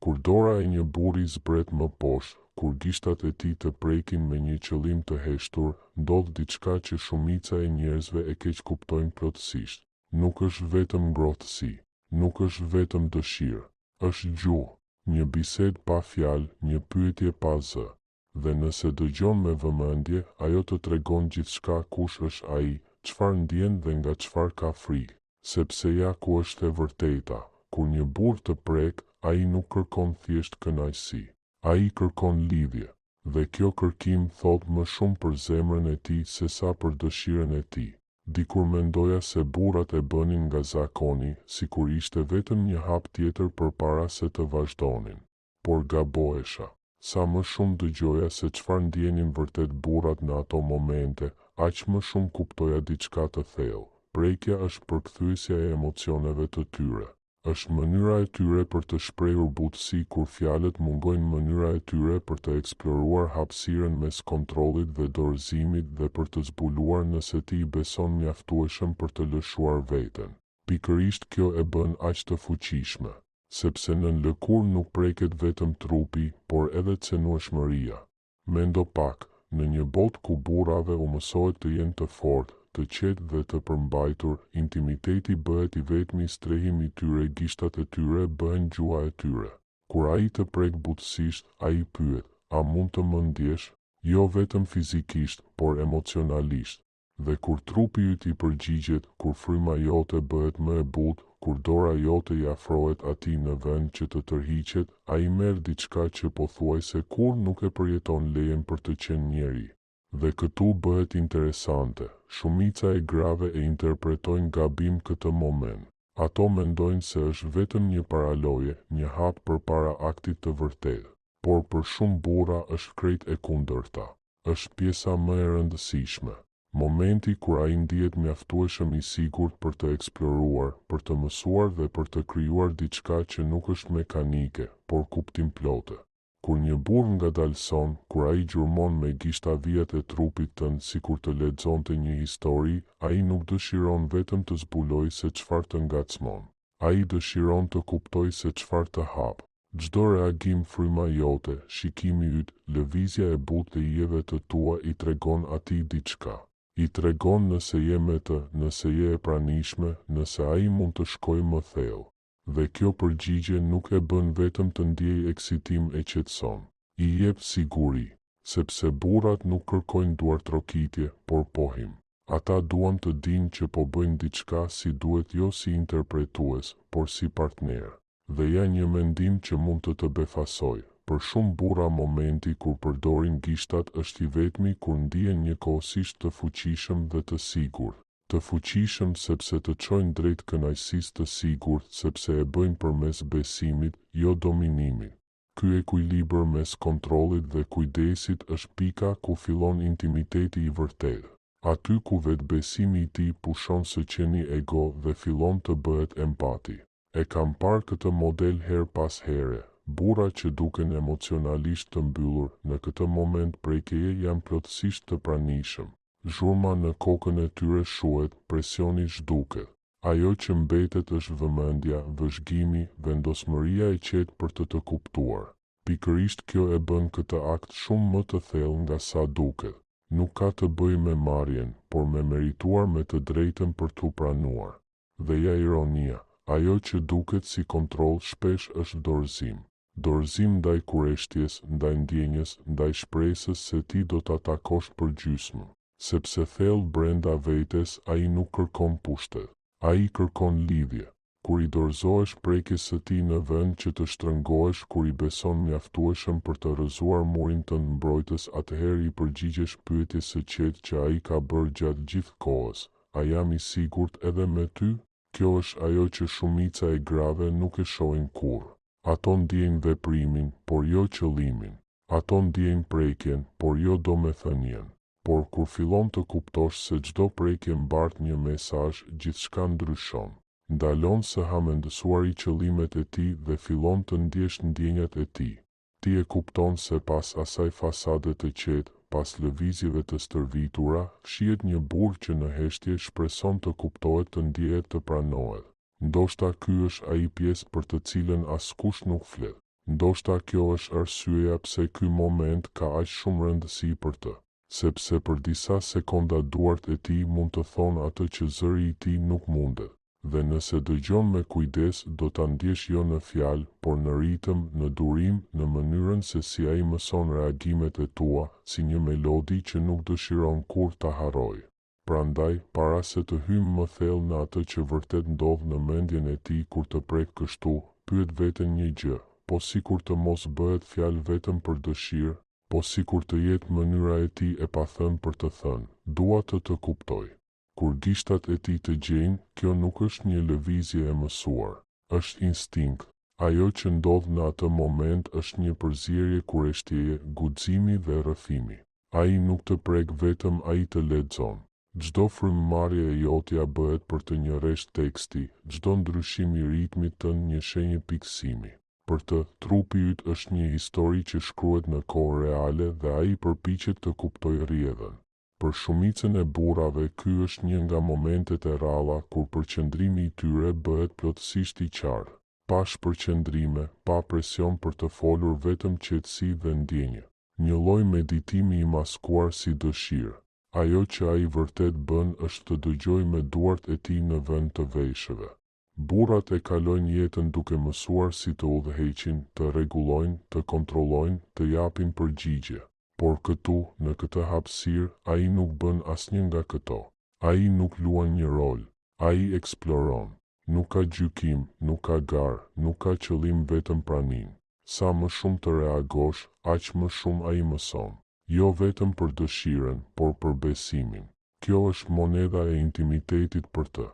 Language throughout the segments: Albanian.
Kur dora e një burri zbret më poshtë, kur gishtat e tij të prekin me një qëllim të heshtur, ndodh diçka që shumica e njerëzve e keq kuptojnë plotësisht. Nuk është vetëm ngrohtësi, nuk është vetëm dëshirë, është gjuhë, një bisedë pa fjalë, një pyetje pa zë. Dhe nëse dëgjon me vëmendje, ajo të tregon gjithçka: kush është ai, çfarë ndjen dhe nga çfarë ka frikë. Sepse ja ku është e vërteta, kur një burr të prek, ai nuk kërkon thjesht kënaqësi, ai kërkon lidhje. Dhe kjo kërkim thot më shumë për zemrën e tij se sa për dëshirën e tij. Dikur mendoja se burrat e bënin nga zakoni, sikur ishte vetëm një hap tjetër përpara se të vazhdonin. Por gabohesha. Sa më shumë dëgjoja se çfarë ndjenin vërtet burrat në ato momente, aq më shumë kuptoja diçka të thellë. Prekja është përkthyesja e emocioneve të tyre. Është mënyra e tyre për të shprehur butësi kur fjalët mungojnë, mënyra e tyre për të eksploruar hapësirën mes kontrollit dhe dorëzimit dhe për të zbuluar nëse ti i beson mjaftueshëm për të lëshuar veten. Pikërisht kjo e bën aq të fuqishme, sepse nën lëkurë nuk preket vetëm trupi, por edhe cenueshmëria. Mendo pak, në një botë ku burrave u mësohet të jenë të fortë, të qetë dhe të përmbajtur, intimiteti bëhet i vetmi strehim i tyre, gishtat e tyre bëhen gjuha e tyre. Kur ai të prek butësisht, ai pyet: a mund të më ndjesh? Jo vetëm fizikisht, por emocionalisht. Dhe kur trupi yt i përgjigjet, kur fryma jote bëhet më e butë, kur dora jote i afrohet atij në vend që të tërhiqet, ai merr diçka që pothuajse kur nuk e përjeton lejen për të qenë njeri. Dhe këtu bëhet interesante. Shumica e grave e interpretojnë gabim këtë moment. Ato mendojnë se është vetëm një paraloje, një hap përpara aktit të vërtetë. Por për shumë burra është krejt e kundërta. Është pjesa më e rëndësishme. Momenti kur ai ndihet mjaftueshëm i sigurt për të eksploruar, për të mësuar dhe për të krijuar diçka që nuk është mekanike, por kuptimplote. Kur një burr ngadalson, kur ai gjurmon me gishtaviat e trupit tënd sikur të lexonte një histori, ai nuk dëshiron vetëm të zbulojë se çfarë të ngacmon. Ai dëshiron të kuptojë se çfarë të hap. Çdo reagim, fryma jote, shikimi yt, lëvizja e butë e ijeve të tua i tregon atij diçka. I tregon nëse je me të, nëse je e pranishme, nëse ai mund të shkojë më thellë. Dhe kjo përgjigje nuk e bën vetëm të ndjej eksitim e qetëson. I jep siguri, sepse burrat nuk kërkojnë duartrokitje, por pohim. Ata duan të dinë që po bëjnë diçka si duhet, jo si interpretues, por si partner. Dhe ja një mendim që mund të befasoj. Për shumë burra momenti kur përdorin gishtat është i vetmi kur ndihen njëkohësisht të fuqishëm dhe të sigurt. Të fuqishëm sepse të çojnë drejt kënaqësisë, të sigurt sepse e bëjnë përmes besimit, jo dominimit. Ky ekuilibër mes kontrollit dhe kujdesit është pika ku fillon intimiteti i vërtetë. Aty ku vetbesimi i tij pushon së qeni ego dhe fillon të bëhet empati. E kam parë këtë model her pas here. Burra që duken emocionalisht të mbyllur, në këtë moment prekjeje janë plotësisht të pranishëm. Zhurma në kokën e tyre shuhet, presioni zhduket. Ajo që mbetet është vëmendja, vëzhgimi, vendosmëria e qetë për të kuptuar. Pikërisht kjo e bën këtë akt shumë më të thellë nga sa duket. Nuk ka të bëjë me marrjen, por me merituar, me të drejtën për t'u pranuar. Dhe ja ironia, ajo që duket si kontroll shpesh është dorëzim. Dorëzim ndaj kureshtjes, ndaj ndjenjës, ndaj shpresës se ti do ta takosh për gjysmë. Sepse thellë brenda vetes ai nuk kërkon pushtet, ai kërkon lidhje. Kur i dorëzohesh prekjes së tij në vend që të shtrëngohesh, kur i beson mjaftueshëm për të rrëzuar murin tënd mbrojtës, atëherë i përgjigjesh pyetjes së qetë që ai ka bërë gjatë gjithë kohës: a jam i sigurt edhe me ty? Kjo është ajo që shumica e grave nuk e shohin kurrë. Ato ndjejnë veprimin, por jo qëllimin. Ato ndjejnë prekjen, por jo domethënien. Por kur fillon të kuptosh se çdo prekje mbart një mesazh, gjithçka ndryshon. Ndalon së hamendësuari qëllimet e tij dhe fillon të ndjesh ndjenjat e tij. Ti e kupton se pas asaj fasade të qetë, pas lëvizjeve të stërvitura, shihet një burr që në heshtje shpreson të kuptohet, të ndihet, të pranohet. Ndoshta ky është ai pjesë për të cilën askush nuk flet. Ndoshta kjo është arsyeja pse ky moment ka aq shumë rëndësi për të, sepse për disa sekonda duart e tij mund të thonë atë që zëri i tij nuk mundet. Dhe nëse dëgjon me kujdes, do ta ndjesh jo në fjalë, por në ritëm, në durim, në mënyrën se si ai mëson reagimet e tua, si një melodi që nuk dëshiron kur ta harrojë. Prandaj, para se të hymë më thellë në atë që vërtet ndodh në mendjen e tij kur të prek kështu, pyet veten një gjë, po sikur të mos bëhet fjalë vetëm për dëshirë, po sikur të jetë mënyra e tij e pathënë për të thënë, dua të kuptoj. Kur gishtat e tij të gjejnë, kjo nuk është një lëvizje e mësuar, është instinkt. Ajo që ndodh në atë moment është një përzierje kurreshtieje, guximi dhe rrëfimi. Ai nuk të prek vetëm, ai të lexon. Çdo frymëmarrje e jotja bëhet për të një rresht teksti, çdo ndryshim i ritmit tënd një shenjë piksimi. Për të, trupi yt është një histori që shkruhet në kohë reale dhe ai përpiqet të kuptojë rrjedhën. Për shumicën e burrave ky është një nga momentet e rralla kur përqendrimi i tyre bëhet plotësisht i qartë, pa shpërqendrime, pa presion për të folur, vetëm qetësi dhe ndjenjë. Një lloj meditimi i maskuar si dëshirë. Ajo që ai vërtet bën është të dëgjojë me duart e tij në vend të veshëve. Burrat e kalojnë jetën duke mësuar si të udhëheqin, të rregullojnë, të kontrollojnë, të japin përgjigje. Por këtu, në këtë hapësirë, ai nuk bën asnjë nga këto. Ai nuk luan një rol, ai eksploron. Nuk ka gjykim, nuk ka garë, nuk ka qëllim, vetëm praninë. Sa më shumë të reagosh, aq më shumë ai mëson. Jo vetëm për dëshirën, por për besimin. Kjo është monedha e intimitetit për të.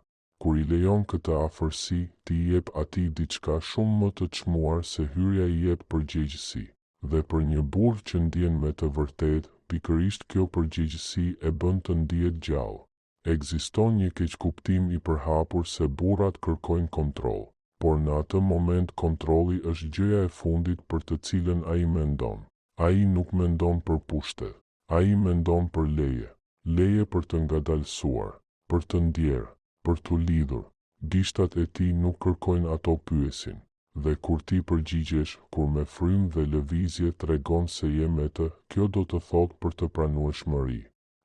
Kur i lejon këtë afërsi, ti jep atij diçka shumë më të çmuar se hyrja i jep përgjegjësi. Dhe për një burr që ndjen me të vërtetë, pikërisht kjo përgjegjësi e bën të ndihet gjallë. Ekziston një keqkuptim i përhapur se burrat kërkojnë kontroll, por në atë moment kontrolli është gjëja e fundit për të cilën ai mendon. Ai nuk mendon për pushtet, ai mendon për leje. Leje për të ngadalësuar, për të ndjerë, për të lidhur. Gishtat e tij nuk kërkojnë ato, pyesin. Dhe kur ti përgjigjesh, kur me frymë dhe lëvizje tregon se je me të, kjo do të thotë për të pranueshmëri.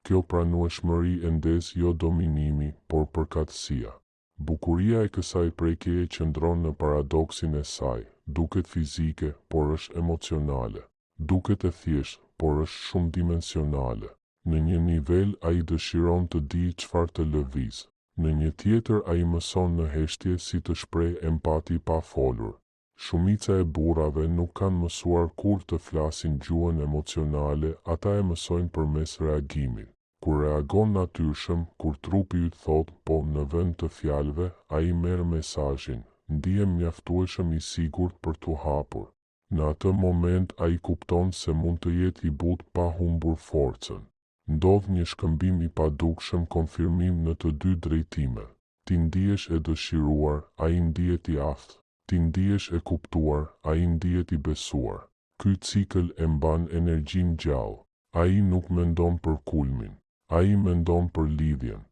Kjo pranueshmëri e ndes jo dominimi, por përkatësia. Bukuria e kësaj prekjeje qëndron në paradoksin e saj, duket fizike, por është emocionale. Duket e thjeshtë, por është shumë dimensionale. Në një nivel ai dëshiron të di çfarë të lëviz. Në një tjetër ai mëson në heshtje si të shpreh empati pa folur. Shumica e burrave nuk kanë mësuar kur të flasin gjuhën emocionale, ata e mësojnë përmes reagimit. Kur reagon natyrshëm, kur trupi yt thot po në vend të fjalëve, ai merr mesazhin, ndihem mjaftueshëm i sigurt për t'u hapur. Në atë moment ai kupton se mund të jetë i butë pa humbur forcën. Ndodh një shkëmbim i padukshëm, konfirmim në të dy drejtimet. Ti ndihesh e dëshiruar, ai ndihet i aftë. Ti ndihesh e kuptuar, ai ndihet i besuar. Ky cikël e mban energjinë gjallë. Ai nuk mendon për kulmin, ai mendon për lidhjen.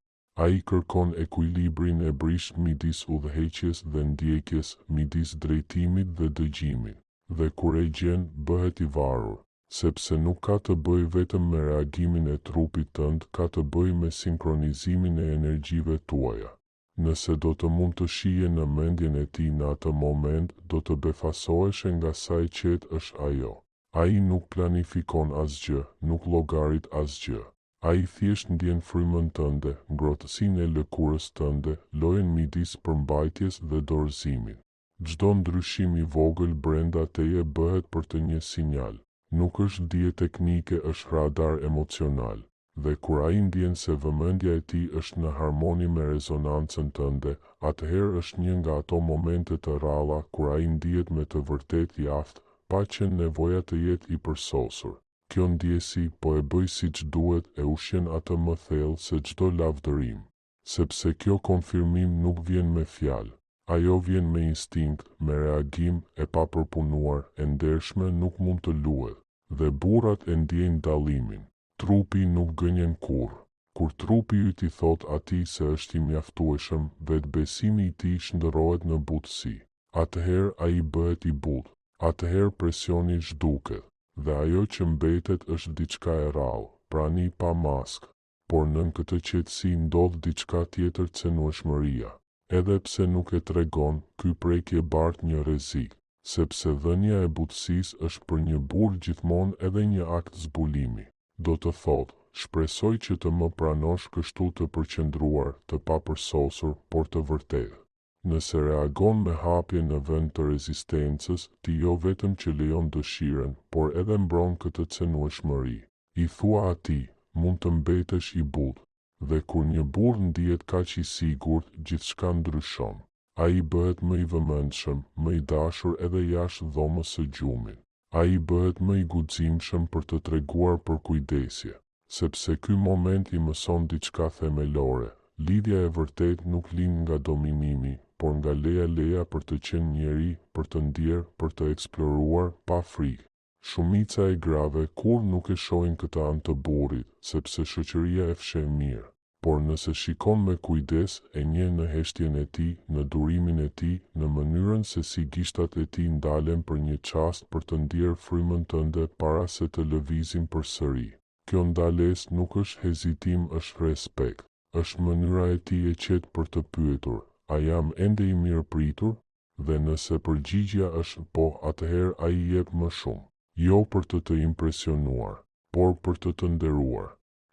Ai kërkon ekuilibrin e brisht midis udhëheqjes dhe ndjekjes, midis drejtimit dhe dëgjimit. Dhe kur e gjen, bëhet i varur. Sepse nuk ka të bëj vetëm me reagimin e trupit tënd, ka të bëj me sinkronizimin e energjive tuaja. Nëse do të mund të shije në mendjen e tij në atë moment, do të befasohesh nga sa e qetë është ajo. Ai nuk planifikon asgjë, nuk llogarit asgjë. Ai thjesht ndjen frymën tënde, ngrohtësinë e lëkurës tënde, lojën midis përmbajtjes dhe dorëzimit. Çdo ndryshim i vogël brenda teje bëhet për të një sinjal. Nuk është dije teknike, është radar emocional. Dhe kur ai ndjen se vëmendja e tij është në harmoni me rezonancën tënde, atëherë është një nga ato momente të rralla kur ai ndihet me të vërtetë i aftë, pa qenë nevoja të jetë i përsosur. Kjo ndjesi po e bëj siç duhet, e ushqen atë më thellë se çdo lavdërim. Sepse kjo konfirmim nuk vjen me fjalë. Ajo vjen me instinkt, me reagim e papërpunuar, e ndershme nuk mund të luhet. Dhe burrat e ndjejnë dallimin. Trupi nuk gënjen kurrë. Kur trupi yt i thot atij se është i mjaftueshëm, vetbesimi i tij shndërrohet në butësi. Atëherë ai bëhet i butë. Atëherë presioni zhduket, dhe ajo që mbetet është diçka e rrallë, prani pa maskë, por nën këtë qetësi ndodh diçka tjetër, cenueshmëria. Edhe pse nuk e tregon, ky prekje bart një rrezik, sepse dhënia e butësisë është për një burr gjithmonë edhe një akt zbulimi. Do të thotë, shpresoj që të më pranosh kështu të përqendruar, të papërsosur, por të vërtetë. Nëse reagon me hapje në vend të rezistencës, ti jo vetëm që lejon dëshiren, por edhe mbron këtë cenueshmëri. I thua atij, mund të mbetesh i butë, dhe kur një burr ndihet kaq i sigurt, gjithçka ndryshon. Ai bëhet më i vëmendshëm, më i dashur edhe jashtë dhomës së gjumit. Ai bëhet më i guximshëm për të treguar për kujdesje, sepse ky moment i mëson diçka themelore. Lidhja e vërtet nuk lind nga dominimi, por nga leja për të qenë njeri, për të ndjerë, për të eksploruar, pa frikë. Shumica e grave kur nuk e shohin këtë anë të burrit, sepse shoqëria e fshe mirë. Por nëse shikon me kujdes, e njeh në heshtjen e tij, në durimin e tij, në mënyrën se si gishtat e tij ndalen për një çast për të ndjerë frymën tënde para se të lëvizin përsëri. Kjo ndalesë nuk është hezitim, është respekt. Është mënyra e tij e qetë për të pyetur, a jam ende i mirë pritur? Dhe nëse përgjigjja është po, atëherë ai jep më shumë. Jo për të impresionuar, por për të nderuar.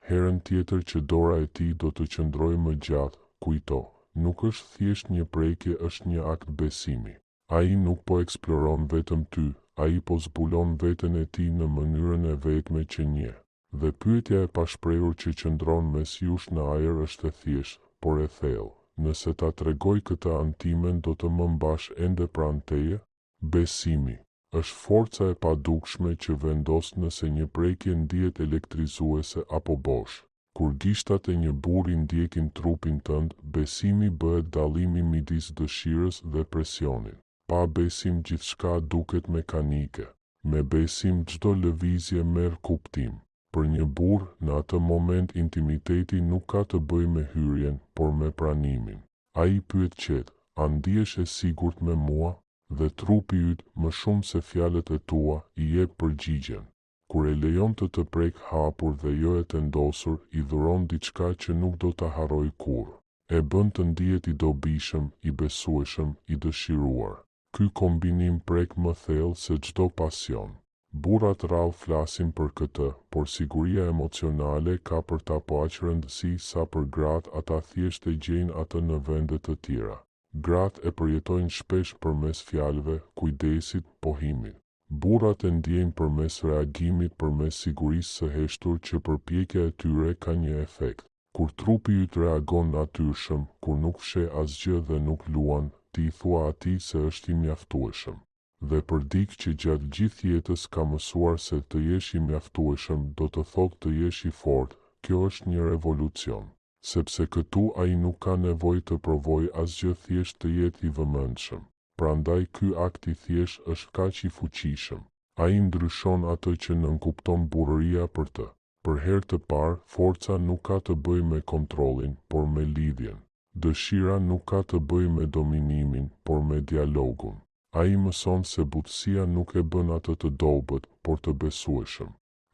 Herën tjetër që dora e tij do të qëndrojë më gjatë, kujto, nuk është thjesht një prekje, është një akt besimi. Ai nuk po eksploron vetëm ty, ai po zbulon veten e tij në mënyrën e vetme që njeh. Dhe pyetja e pashprehur që qëndron mes jush në ajër është e thjeshtë, por e thellë. Nëse ta tregoj këtë antimen, do të më mbash ende pranë teje? Besimi është forca e padukshme që vendos nëse një prekje ndihet elektrizuese apo bosh. Kur gishtat e një burri ndjekin trupin tënd, besimi bëhet dallimi midis dëshirës dhe presionit. Pa besim gjithçka duket mekanike. Me besim çdo lëvizje merr kuptim. Për një burr, në atë moment intimiteti nuk ka të bëjë me hyrjen, por me pranimin. Ai pyet qetë, a ndihesh e sigurt me mua? Dhe trupi yt, më shumë se fjalët e tua, i jep përgjigjen. Kur e lejon të prek hapur dhe jo e tendosur, i dhuron diçka që nuk do ta harroj kurrë. E bën të ndihet i dobishëm, i besueshëm, i dëshiruar. Ky kombinim prek më thellë se çdo pasion. Burrat rrallë flasin për këtë, por siguria emocionale ka për ta po aq rëndësi sa për gratë, ata thjesht e gjejnë atë në vende të tjera. Gratë e përjetojnë shpesh përmes fjalëve, kujdesit, pohimit. Burrat e ndjejnë përmes reagimit, përmes sigurisë së heshtur që përpjekja e tyre ka një efekt. Kur trupi yt reagon natyrshëm, kur nuk fshe asgjë dhe nuk luan, ti i thua atij se është i mjaftueshëm. Dhe për dikë që gjatë gjithë jetës ka mësuar se të jesh i mjaftueshëm do të thotë të jesh i fortë, kjo është një revolucion. Sepse këtu ai nuk ka nevojë të provojë asgjë, thjesht të jetë i vëmendshëm. Prandaj ky akt i thjesht është kaq i fuqishëm. Ai ndryshon atë që nënkupton burrëria për të. Për herë të parë, forca nuk ka të bëjë me kontrollin, por me lidhjen. Dëshira nuk ka të bëjë me dominimin, por me dialogun. Ai mëson se butësia nuk e bën atë të dobët, por të besueshëm.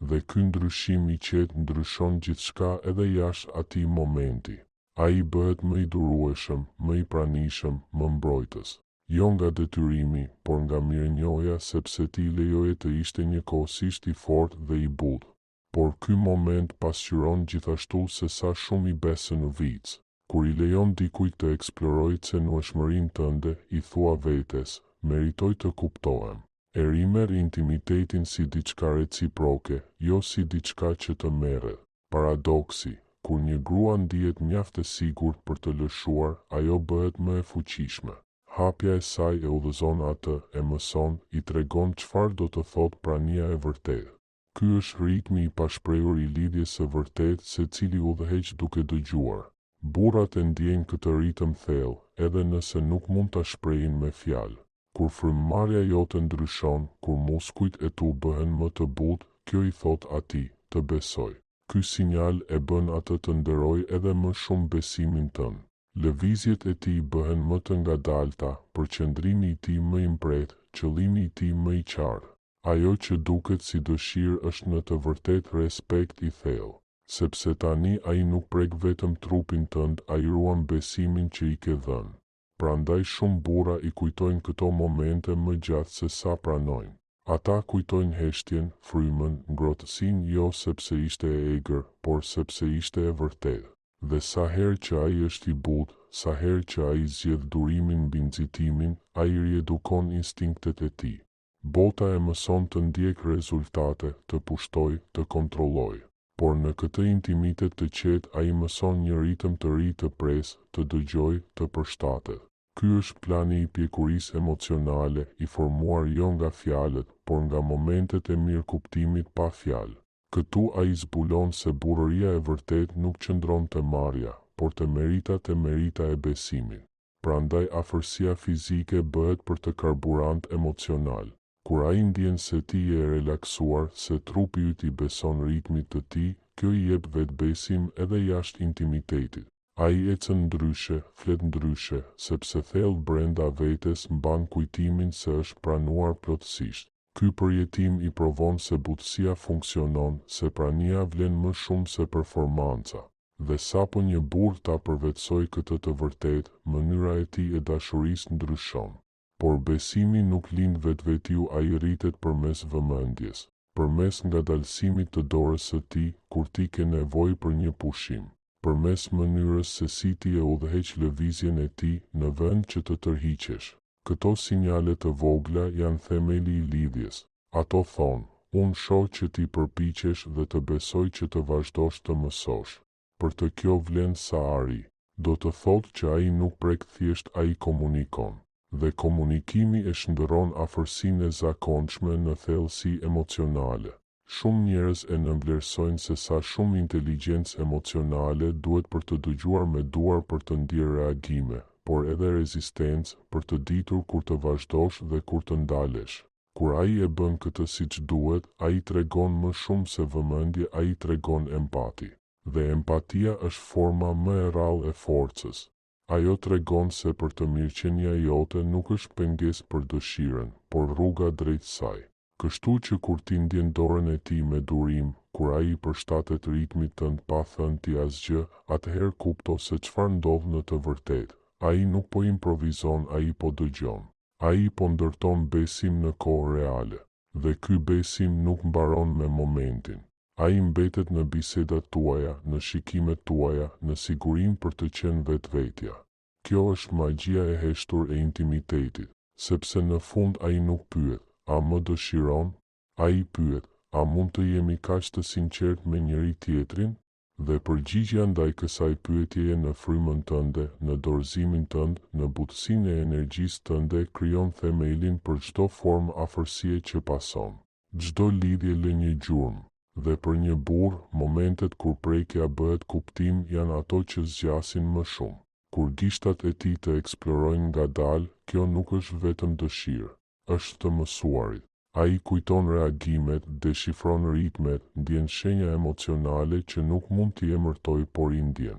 Dhe ky ndryshim i qetë ndryshon gjithçka edhe jashtë atij momenti. Ai bëhet më i durueshëm, më i pranishëm, më mbrojtës. Jo nga detyrimi, por nga mirënjohja, sepse ti lejoje të ishte njëkohësisht i fortë dhe i butë. Por ky moment pasqyron gjithashtu se sa shumë i bese në vic. Kur i lejon dikujt të eksplorojë cenueshmërinë tënde, i thua vetes, meritoj të kuptohem. E rimer intimitetin si diçka reciproke, jo si diçka që të merret. Paradoksi, kur një grua ndihet mjaft e sigurt për të lëshuar, ajo bëhet më e fuqishme. Hapja e saj e udhëzon atë, e mëson, i tregon çfarë do të thotë prania e vërtetë. Ky është ritmi i pashprehur i lidhjes së vërtetë, secili udhëheq duke dëgjuar. Burrat e ndjejnë këtë ritëm thellë, edhe nëse nuk mund ta shprehin me fjalë. Kur frymëmarrja jote ndryshon, kur muskujt e tu bëhen më të butë, kjo i thot atij, të besoj. Ky sinjal e bën atë të nderoj edhe më shumë besimin tënd. Lëvizjet e tij bëhen më të ngadalta, përqendrimi i tij më i mbret, qëllimi i tij më i qartë. Ajo që duket si dëshirë është në të vërtetë respekt i thellë, sepse tani ai nuk prek vetëm trupin tënd, ai ruan besimin që i ke dhënë. Prandaj shumë burra i kujtojnë këto momente më gjatë se sa pranojnë. Ata kujtojnë heshtjen, frymën, ngrohtësinë jo sepse ishte e egër, por sepse ishte e vërtetë. Dhe sa herë që ai është i butë, sa herë që ai zgjedh durimin mbi nxitimin, ai riedukon instinktet e tij. Bota e mëson të ndjek rezultate, të pushtoj, të kontrolloj. Por në këtë intimitet të qetë ai mëson një ritëm të ri të presë, të dëgjoj, të përshtatet. Ky është plani i pjekurisë emocionale, i formuar jo nga fjalët, por nga momentet e mirëkuptimit pa fjalë. Këtu ai zbulon se burëria e vërtet nuk qëndron te marrja, por te merita e besimit. Prandaj afërsia fizike bëhet për të karburant emocional. Kur ai ndjen se ti je relaksuar, se trupi yt i beson ritmit të tij, kjo i jep vetbesim edhe jashtë intimitetit. Ai ecën ndryshe, flet ndryshe, sepse thellë brenda vetes mban kujtimin se është pranuar plotësisht. Ky përjetim i provon se butësia funksionon, se prania vlen më shumë se performanca. Dhe sapo një burr ta përvetsoj këtë të vërtetë, mënyra e tij e dashurisë ndryshon. Por besimi nuk lind vetvetiu, ai rritet përmes vëmendjes, përmes ngadalësimit të dorës së tij kur ti ke nevojë për një pushim, përmes mënyrës se si ti e udhëheq lëvizjen e tij në vend që të tërhiqesh. Këto sinjale të vogla janë themeli i lidhjes. Ato thonë, unë shoh që ti përpiqesh dhe të besoj që të vazhdosh të mësosh. Për të kjo vlen sa ari. Do të thotë që ai nuk prek thjesht, ai komunikon. Dhe komunikimi e shndërron afërsinë e zakonshme në thellësi emocionale. Shumë njerëz e nënvlerësojnë se sa shumë inteligjencë emocionale duhet për të dëgjuar me duar për të ndier reagime, por edhe rezistencë për të ditur kur të vazhdosh dhe kur të ndalesh. Kur ai e bën këtë siç duhet, ai tregon më shumë se vëmendje, ai tregon empati. Dhe empatia është forma më e rrallë e forcës. Ajo tregon se për të mirëqenia jote nuk është pengesë për dëshiren, por rruga drejt saj. Kështu që kur ti ndjen dorën e tij me durim, kur ai i përshtatet ritmit tënd pa thënë ti asgjë, atëherë kupto se çfarë ndodh në të vërtetë. Ai nuk po improvizon, ai po dëgjon. Ai po ndërton besim në kohë reale. Dhe ky besim nuk mbaron me momentin. Ai mbetet në bisedat tuaja, në shikimet tuaja, në sigurinë për të qenë vetvetja. Kjo është magjia e heshtur e intimitetit, sepse në fund ai nuk pyet, a më dëshiron? Ai pyet, a mund të jemi kaq të sinqert me njëri tjetrin? Dhe përgjigjja ndaj kësaj pyetjeje në frymën tënde, në dorëzimin tënd, në butësinë e energjisë tënde krijon themelin për çdo formë afërsie që pason. Çdo lidhje lë një gjurmë, dhe për një burr, momentet kur prekja bëhet kuptim janë ato që zgjasin më shumë. Kur gishtat e tij të eksplorojnë ngadalë, kjo nuk është vetëm dëshirë, është të mësuarit. Ai kujton reagimet, deshifron ritmet, ndjen shenja emocionale që nuk mund t'i emërtoj por i ndjen.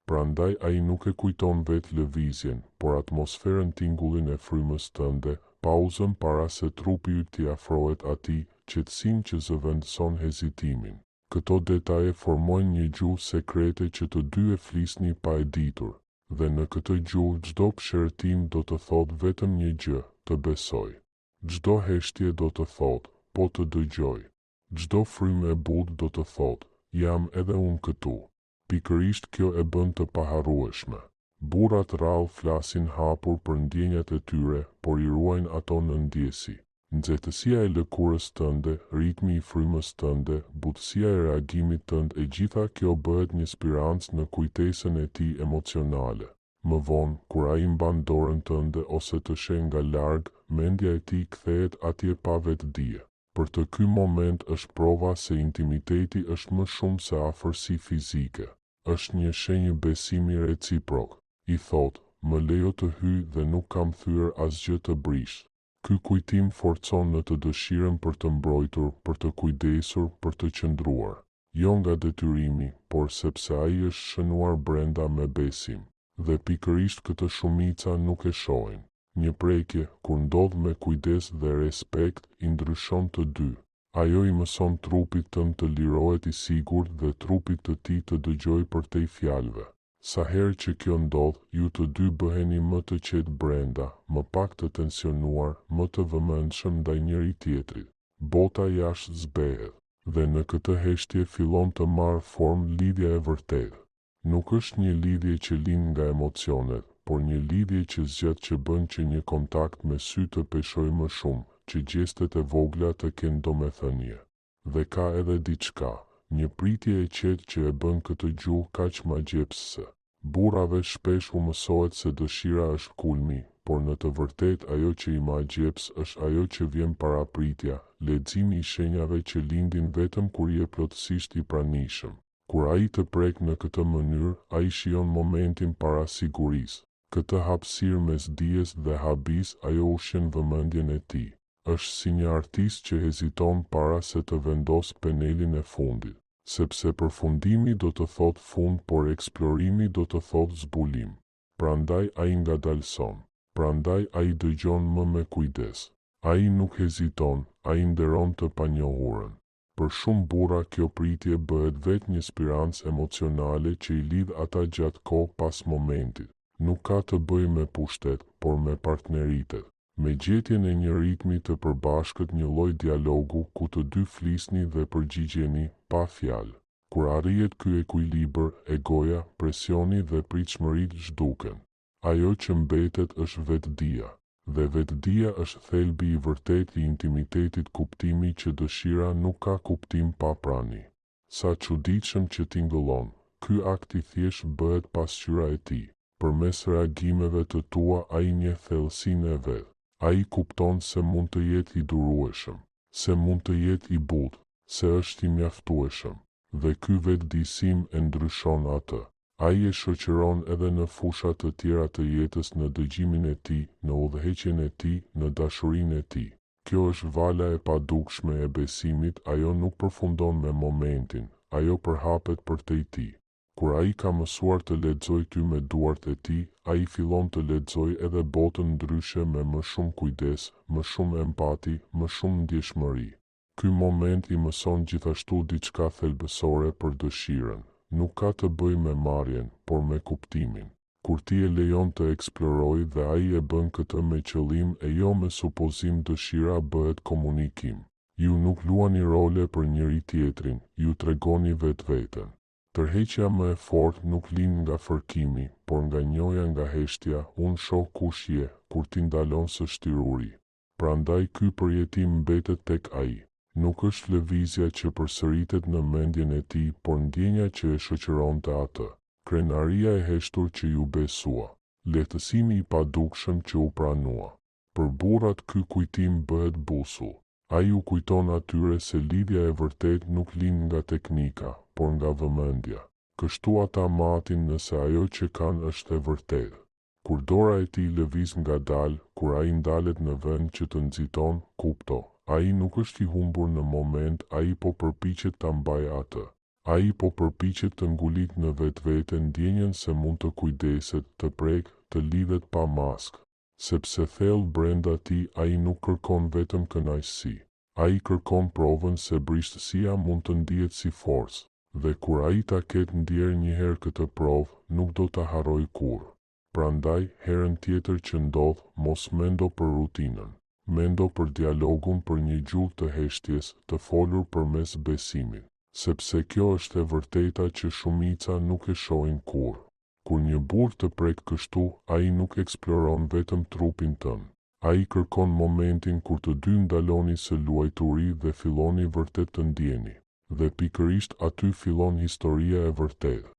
Prandaj ai nuk e kujton vetë lëvizjen, por atmosferën, tingullin e frymës tënde, pauzën para se trupi yt t'i afrohet atij, qetësinë që zëvendëson hezitimin. Këto detaje formojnë një gjuhë sekrete që të dy e flisni pa e ditur, dhe në këtë gjuhë çdo pëshërtim do të thotë vetëm një gjë, të besoj. Çdo heshtje do të thotë, po të dëgjoj. Çdo frymë e butë do të thotë, jam edhe unë këtu. Pikërisht kjo e bën të paharrueshme. Burrat rrallë flasin hapur për ndjenjat e tyre, por i ruajnë ato në ndjesi. Nxehtësia e lëkurës tënde, ritmi i frymës tënde, butësia e reagimit tënd, e gjitha kjo bëhet një spirancë në kujtesën e tij emocionale. Më vonë, kur ai mban dorën tënde ose të sheh nga larg, mendja e tij kthehet atje pa vetdije. Për të ky moment është prova se intimiteti është më shumë se afërsi fizike. Është një shenjë besimi reciprok. I thotë, më lejo të hyj dhe nuk kam thyer asgjë të brish. Ky kujtim forcon në të dëshirën për të mbrojtur, për të kujdesur, për të qëndruar. Jo nga detyrimi, por sepse ai është shënuar brenda me besim. dhe pikërisht këtë shumica nuk e shohin. Një prekje, kur ndodh me kujdes dhe respekt, i ndryshon të dy. Ajo i mëson trupit tënd të lirohet i sigurt dhe trupit të tij të dëgjoj përtej fjalëve. Sa herë që kjo ndodh, ju të dy bëheni më të qetë brenda, më pak të tensionuar, më të vëmendshëm ndaj njëri tjetrit. Bota jashtë zbehet, dhe në këtë heshtje fillon të marrë formë lidhja e vërtetë. Nuk është një lidhje që lind nga emocionet, por një lidhje që zgjat që bën që një kontakt me sy të peshoj më shumë, që gjestet e vogla të kenë domethënie. Dhe ka edhe diçka, një pritje e qetë që e bën këtë gjuhë kaq magjepsëse. Burrave shpesh u mësohet se dëshira është kulmi, por në të vërtetë ajo që i magjeps është ajo që vjen para pritja, leximi i shenjave që lindin vetëm kur je plotësisht i pranishëm. Kur ai të prek në këtë mënyrë, ai shijon momentin para sigurisë. Këtë hapësirë mes dijes dhe habis ajo ushqen vëmendjen e tij. Është si një artist që heziton para se të vendos penelin e fundit, sepse përfundimi do të thotë fund, por eksplorimi do të thotë zbulim. Prandaj ai ngadalson. Prandaj ai dëgjon më me kujdes. Ai nuk heziton, ai nderon të panjohurën. Për shumë burra kjo pritje bëhet vetë një spirancë emocionale që i lidh ata gjatë kohë pas momentit. Nuk ka të bëjë me pushtet, por me partneritet. Me gjetjen e një ritmi të përbashkët, një lloj dialogu ku të dy flisni dhe përgjigjeni pa fjalë. Kur arrihet ky ekuilibër, egoja, presioni dhe pritshmëritë zhduken. Ajo që mbetet është vetdia. Dhe vetdia është thelbi i vërtet i intimitetit, kuptimi që dëshira nuk ka kuptim pa prani. Sa çuditshëm që tingëllon, ky akt i thjesht bëhet pasqyra e tij. Përmes reagimeve të tua ai njeh thellësinë e vet. Ai kupton se mund të jetë i durueshëm, se mund të jetë i butë, se është i mjaftueshëm. Dhe ky vetëdijsim e ndryshon atë. Ai e shoqëron edhe në fusha të tjera të jetës, në dëgjimin e tij, në udhëheqjen e tij, në dashurinë e tij. Kjo është vala e padukshme e besimit, ajo nuk përfundon me momentin, ajo përhapet përtej tij. Kur ai ka mësuar të lexojë ty me duart e tij, ai fillon të lexojë edhe botën ndryshe, me më shumë kujdes, më shumë empati, më shumë ndjeshmëri. Ky moment i mëson gjithashtu diçka thelbësore për dëshirën. Nuk ka të bëjë me marrjen, por me kuptimin. Kur ti e lejon të eksplorojë dhe ai e bën këtë me qëllim e jo me supozim, dëshira bëhet komunikim. Ju nuk luani role për njëri tjetrin, ju tregoni vetveten. Tërheqja më e fortë nuk lind nga fërkimi, por nga njohja, nga heshtja. Unë shoh kush je, kur ti ndalon së shtiruri. Prandaj ky përjetim mbetet tek ai. Nuk është lëvizja që përsëritet në mendjen e tij, por ndjenja që e shoqëronte atë. Krenaria e heshtur që ju besua. Lehtësimi i padukshëm që u pranua. Për burrat ky kujtim bëhet busull. Ai u kujton atyre se lidhja e vërtet nuk lind nga teknika, por nga vëmendja. Kështu ata matin nëse ajo që kanë është e vërtetë. Kur dora e tij lëviz ngadalë, kur ai ndalet në vend që të nxiton, kupto. Ai nuk është i humbur në moment, ai po përpiqet ta mbajë atë. Ai po përpiqet të ngulit në vetvete ndjenjen se mund të kujdeset, të prek, të lidhet pa maskë. Sepse thellë brenda tij ai nuk kërkon vetëm kënaqësi. Ai kërkon provën se brishtësia mund të ndihet si forcë. Dhe kur ai ta ketë ndjerë një herë këtë provë, nuk do ta harrojë kurrë. Prandaj, herën tjetër që ndodh, mos mendo për rutinën. Mendo për dialogun, për një gjuhë të heshtjes, të folur përmes besimit, sepse kjo është e vërteta që shumica nuk e shohin kurrë. Kur një burr të prek kështu, ai nuk eksploron vetëm trupin tënd. Ai kërkon momentin kur të dy ndaloni së luajturi dhe filloni vërtet të ndjeni. Dhe pikërisht aty fillon historia e vërtetë.